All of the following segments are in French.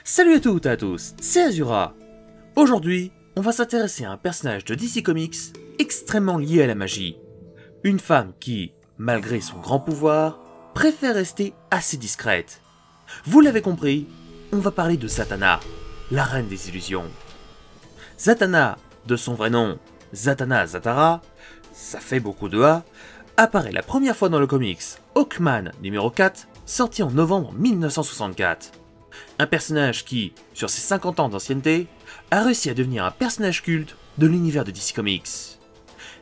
Salut à toutes et à tous, c'est Azura. Aujourd'hui, on va s'intéresser à un personnage de DC Comics extrêmement lié à la magie. Une femme qui, malgré son grand pouvoir, préfère rester assez discrète. Vous l'avez compris, on va parler de Zatanna, la reine des illusions. Zatanna, de son vrai nom, Zatanna Zatara, ça fait beaucoup de A, apparaît la première fois dans le comics Hawkman numéro 4, sorti en novembre 1964. Un personnage qui, sur ses 50 ans d'ancienneté, a réussi à devenir un personnage culte de l'univers de DC Comics.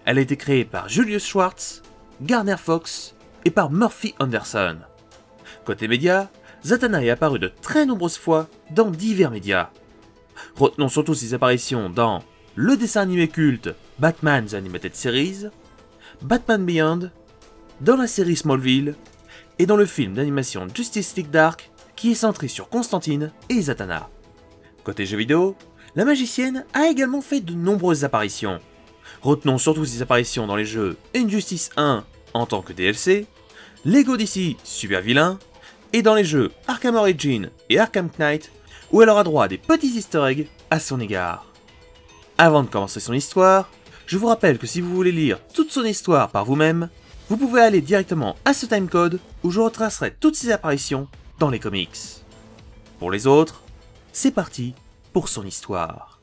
Elle a été créée par Julius Schwartz, Gardner Fox et par Murphy Anderson. Côté médias, Zatanna est apparue de très nombreuses fois dans divers médias. Retenons surtout ses apparitions dans le dessin animé culte Batman The Animated Series, Batman Beyond, dans la série Smallville et dans le film d'animation Justice League Dark qui est centré sur Constantine et Zatanna. Côté jeux vidéo, la magicienne a également fait de nombreuses apparitions. Retenons surtout ses apparitions dans les jeux Injustice 1 en tant que DLC, Lego DC Super Vilain, et dans les jeux Arkham Origins et Arkham Knight, où elle aura droit à des petits easter eggs à son égard. Avant de commencer son histoire, je vous rappelle que si vous voulez lire toute son histoire par vous-même, vous pouvez aller directement à ce timecode où je retracerai toutes ses apparitions dans les comics. Pour les autres, c'est parti pour son histoire.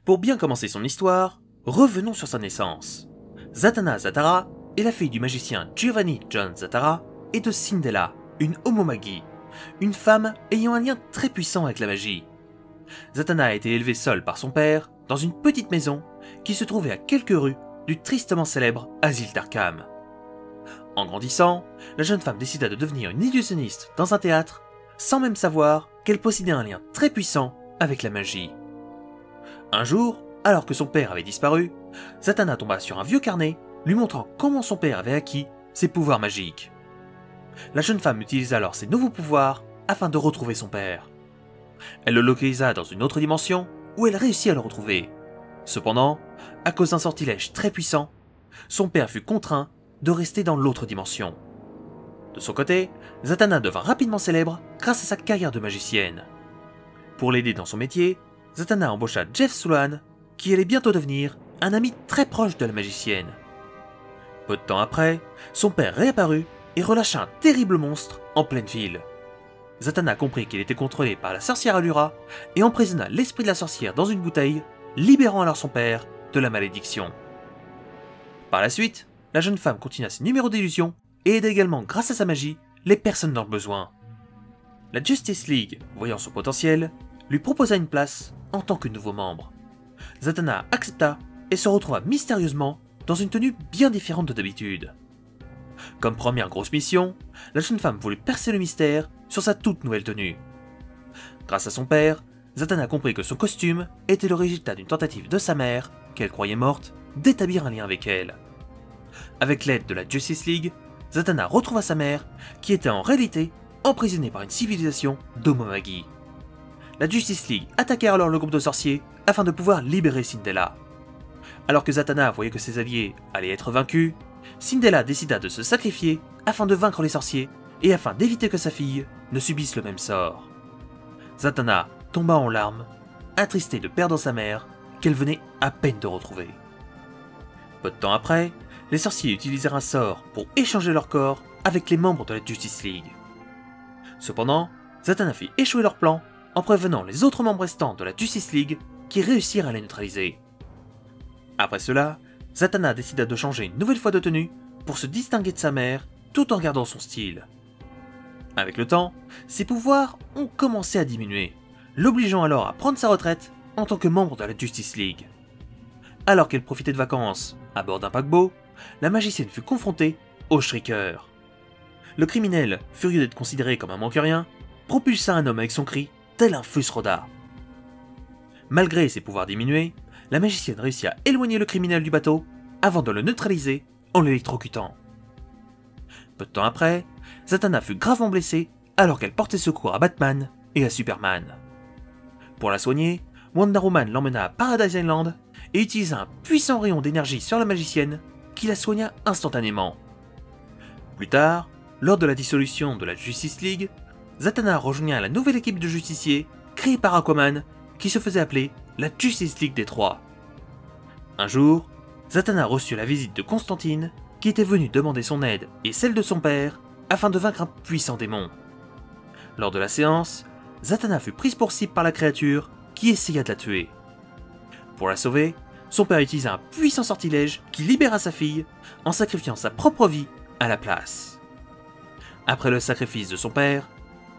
Pour bien commencer son histoire, revenons sur sa naissance. Zatanna Zatara est la fille du magicien Giovanni John Zatara et de Cindella, une Homomagi, une femme ayant un lien très puissant avec la magie. Zatanna a été élevée seule par son père dans une petite maison qui se trouvait à quelques rues du tristement célèbre Asile d'Arkham. En grandissant, la jeune femme décida de devenir une illusionniste dans un théâtre, sans même savoir qu'elle possédait un lien très puissant avec la magie. Un jour, alors que son père avait disparu, Zatanna tomba sur un vieux carnet lui montrant comment son père avait acquis ses pouvoirs magiques. La jeune femme utilisa alors ses nouveaux pouvoirs afin de retrouver son père. Elle le localisa dans une autre dimension où elle réussit à le retrouver. Cependant, à cause d'un sortilège très puissant, son père fut contraint de rester dans l'autre dimension. De son côté, Zatanna devint rapidement célèbre grâce à sa carrière de magicienne. Pour l'aider dans son métier, Zatanna embaucha Jeff Sulawan, qui allait bientôt devenir un ami très proche de la magicienne. Peu de temps après, son père réapparut et relâcha un terrible monstre en pleine ville. Zatanna comprit qu'il était contrôlé par la sorcière Allura et emprisonna l'esprit de la sorcière dans une bouteille, libérant alors son père de la malédiction. Par la suite, la jeune femme continua ses numéros d'illusion et aida également grâce à sa magie les personnes dans le besoin. La Justice League, voyant son potentiel, lui proposa une place en tant que nouveau membre. Zatanna accepta et se retrouva mystérieusement dans une tenue bien différente de d'habitude. Comme première grosse mission, la jeune femme voulut percer le mystère sur sa toute nouvelle tenue. Grâce à son père, Zatanna comprit que son costume était le résultat d'une tentative de sa mère, qu'elle croyait morte, d'établir un lien avec elle. Avec l'aide de la Justice League, Zatanna retrouva sa mère, qui était en réalité emprisonnée par une civilisation d'Homomagi. La Justice League attaquèrent alors le groupe de sorciers afin de pouvoir libérer Cindella. Alors que Zatanna voyait que ses alliés allaient être vaincus, Cindella décida de se sacrifier afin de vaincre les sorciers et afin d'éviter que sa fille ne subisse le même sort. Zatanna tomba en larmes, attristée de perdre sa mère, qu'elle venait à peine de retrouver. Peu de temps après, les sorciers utilisèrent un sort pour échanger leur corps avec les membres de la Justice League. Cependant, Zatanna fit échouer leur plan en prévenant les autres membres restants de la Justice League qui réussirent à les neutraliser. Après cela, Zatanna décida de changer une nouvelle fois de tenue pour se distinguer de sa mère tout en gardant son style. Avec le temps, ses pouvoirs ont commencé à diminuer, l'obligeant alors à prendre sa retraite en tant que membre de la Justice League. Alors qu'elle profitait de vacances à bord d'un paquebot, la magicienne fut confrontée au Shrieker. Le criminel, furieux d'être considéré comme un manque-rien, propulsa un homme avec son cri, tel un Fusroda. Malgré ses pouvoirs diminués, la magicienne réussit à éloigner le criminel du bateau avant de le neutraliser en l'électrocutant. Peu de temps après, Zatanna fut gravement blessée alors qu'elle portait secours à Batman et à Superman. Pour la soigner, Wonder Woman l'emmena à Paradise Island et utilisa un puissant rayon d'énergie sur la magicienne qui la soigna instantanément. Plus tard, lors de la dissolution de la Justice League, Zatanna rejoint la nouvelle équipe de justiciers créée par Aquaman qui se faisait appeler la Justice League des Trois. Un jour, Zatanna reçut la visite de Constantine qui était venu demander son aide et celle de son père afin de vaincre un puissant démon. Lors de la séance, Zatanna fut prise pour cible par la créature qui essaya de la tuer. Pour la sauver, son père utilisa un puissant sortilège qui libéra sa fille en sacrifiant sa propre vie à la place. Après le sacrifice de son père,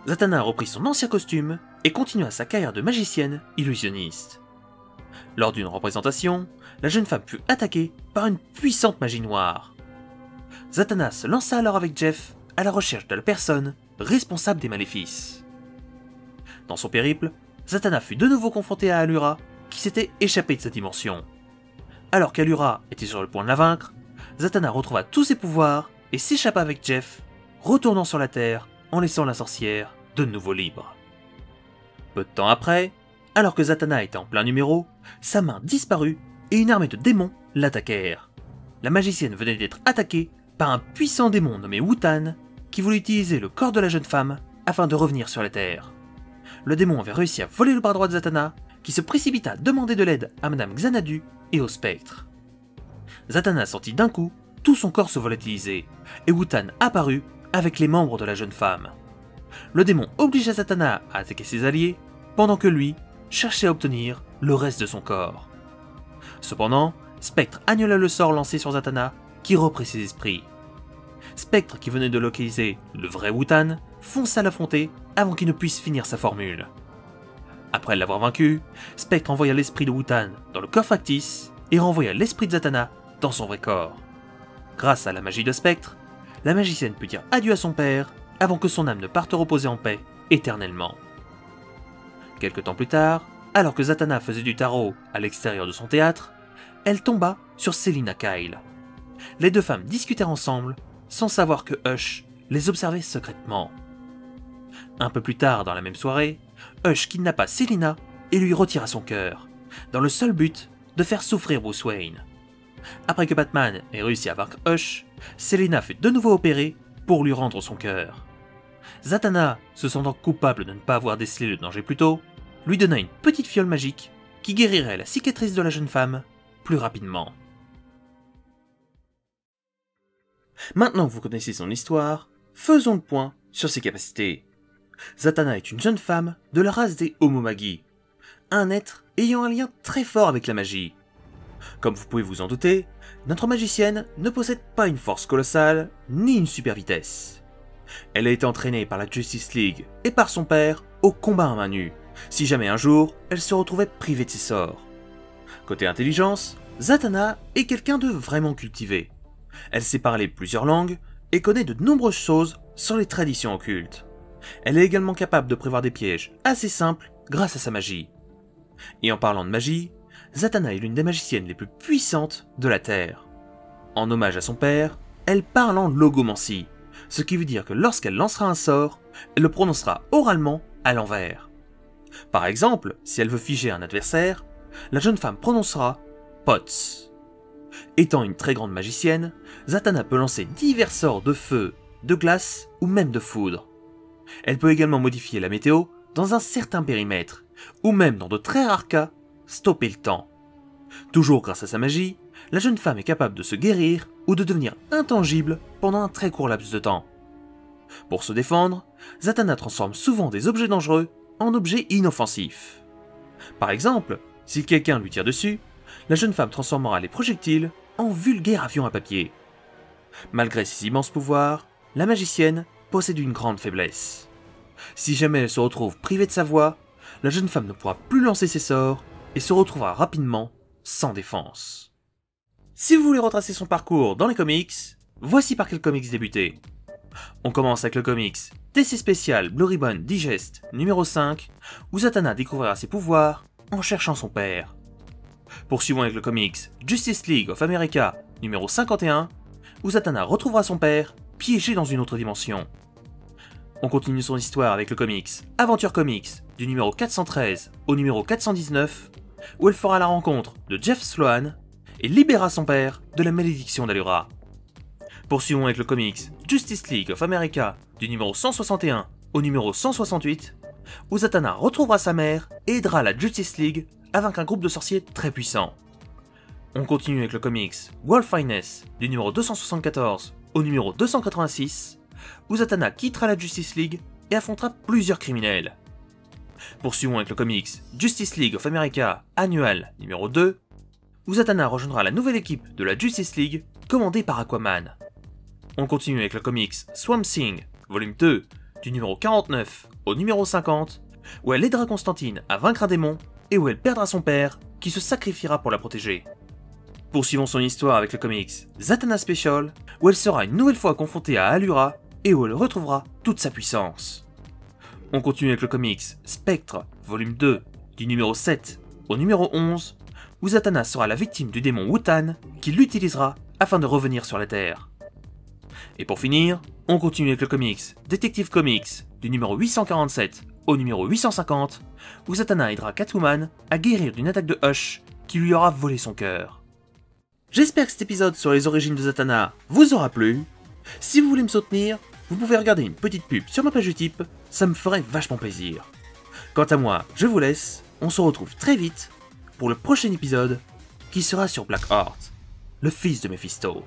Zatanna reprit son ancien costume et continua sa carrière de magicienne illusionniste. Lors d'une représentation, la jeune femme fut attaquée par une puissante magie noire. Zatanna se lança alors avec Jeff à la recherche de la personne responsable des maléfices. Dans son périple, Zatanna fut de nouveau confrontée à Allura qui s'était échappée de sa dimension. Alors qu'Allura était sur le point de la vaincre, Zatanna retrouva tous ses pouvoirs et s'échappa avec Jeff, retournant sur la Terre en laissant la sorcière de nouveau libre. Peu de temps après, alors que Zatanna était en plein numéro, sa main disparut et une armée de démons l'attaquèrent. La magicienne venait d'être attaquée par un puissant démon nommé Wutan qui voulait utiliser le corps de la jeune femme afin de revenir sur la Terre. Le démon avait réussi à voler le bras droit de Zatanna qui se précipita demander de l'aide à Madame Xanadu et au spectre. Zatanna sentit d'un coup tout son corps se volatiliser et Wutan apparut avec les membres de la jeune femme. Le démon obligea Zatanna à attaquer ses alliés pendant que lui cherchait à obtenir le reste de son corps. Cependant, Spectre annula le sort lancé sur Zatanna qui reprit ses esprits. Spectre, qui venait de localiser le vrai Wutan, fonça l'affronter avant qu'il ne puisse finir sa formule. Après l'avoir vaincu, Spectre envoya l'esprit de Wutan dans le corps factice et renvoya l'esprit de Zatanna dans son vrai corps. Grâce à la magie de Spectre, la magicienne put dire adieu à son père avant que son âme ne parte reposer en paix éternellement. Quelque temps plus tard, alors que Zatanna faisait du tarot à l'extérieur de son théâtre, elle tomba sur Selina Kyle. Les deux femmes discutèrent ensemble sans savoir que Hush les observait secrètement. Un peu plus tard dans la même soirée, Hush kidnappa Selina et lui retira son cœur, dans le seul but de faire souffrir Bruce Wayne. Après que Batman ait réussi à vaincre Hush, Selina fut de nouveau opérée pour lui rendre son cœur. Zatanna, se sentant coupable de ne pas avoir décelé le danger plus tôt, lui donna une petite fiole magique qui guérirait la cicatrice de la jeune femme plus rapidement. Maintenant que vous connaissez son histoire, faisons le point sur ses capacités. Zatanna est une jeune femme de la race des Homomagi, un être ayant un lien très fort avec la magie. Comme vous pouvez vous en douter, notre magicienne ne possède pas une force colossale, ni une super vitesse. Elle a été entraînée par la Justice League et par son père au combat à main nue, si jamais un jour elle se retrouvait privée de ses sorts. Côté intelligence, Zatanna est quelqu'un de vraiment cultivé. Elle sait parler plusieurs langues et connaît de nombreuses choses sur les traditions occultes. Elle est également capable de prévoir des pièges assez simples grâce à sa magie. Et en parlant de magie, Zatanna est l'une des magiciennes les plus puissantes de la Terre. En hommage à son père, elle parle en logomancie, ce qui veut dire que lorsqu'elle lancera un sort, elle le prononcera oralement à l'envers. Par exemple, si elle veut figer un adversaire, la jeune femme prononcera « Pots ». Étant une très grande magicienne, Zatanna peut lancer divers sorts de feu, de glace ou même de foudre. Elle peut également modifier la météo dans un certain périmètre, ou même dans de très rares cas, stopper le temps. Toujours grâce à sa magie, la jeune femme est capable de se guérir ou de devenir intangible pendant un très court laps de temps. Pour se défendre, Zatanna transforme souvent des objets dangereux en objets inoffensifs. Par exemple, si quelqu'un lui tire dessus, la jeune femme transformera les projectiles en vulgaires avions à papier. Malgré ses immenses pouvoirs, la magicienne possède une grande faiblesse. Si jamais elle se retrouve privée de sa voix, la jeune femme ne pourra plus lancer ses sorts et se retrouvera rapidement sans défense. Si vous voulez retracer son parcours dans les comics, voici par quel comics débuter. On commence avec le comics DC Spécial Blue Ribbon Digest numéro 5, où Zatanna découvrira ses pouvoirs en cherchant son père. Poursuivons avec le comics Justice League of America numéro 51, où Zatanna retrouvera son père piégé dans une autre dimension. On continue son histoire avec le comics Aventure Comics du numéro 413 au numéro 419, où elle fera la rencontre de Jeff Sloan et libérera son père de la malédiction d'Allura. Poursuivons avec le comics Justice League of America du numéro 161 au numéro 168, où Zatanna retrouvera sa mère et aidera la Justice League à vaincre un groupe de sorciers très puissant. On continue avec le comics World Finest du numéro 274 au numéro 286, où Zatanna quittera la Justice League et affrontera plusieurs criminels. Poursuivons avec le comics Justice League of America Annual numéro 2, où Zatanna rejoindra la nouvelle équipe de la Justice League commandée par Aquaman. On continue avec le comics Swamp Thing volume 2 du numéro 49 au numéro 50, où elle aidera Constantine à vaincre un démon et où elle perdra son père qui se sacrifiera pour la protéger. Poursuivons son histoire avec le comics Zatanna Special, où elle sera une nouvelle fois confrontée à Allura et où elle retrouvera toute sa puissance. On continue avec le comics Spectre, volume 2, du numéro 7 au numéro 11, où Zatanna sera la victime du démon Wutan qui l'utilisera afin de revenir sur la Terre. Et pour finir, on continue avec le comics Detective Comics, du numéro 847 au numéro 850, où Zatanna aidera Catwoman à guérir d'une attaque de Hush qui lui aura volé son cœur. J'espère que cet épisode sur les origines de Zatanna vous aura plu. Si vous voulez me soutenir, vous pouvez regarder une petite pub sur ma page Utip, ça me ferait vachement plaisir. Quant à moi, je vous laisse, on se retrouve très vite pour le prochain épisode qui sera sur Blackheart, le fils de Mephisto.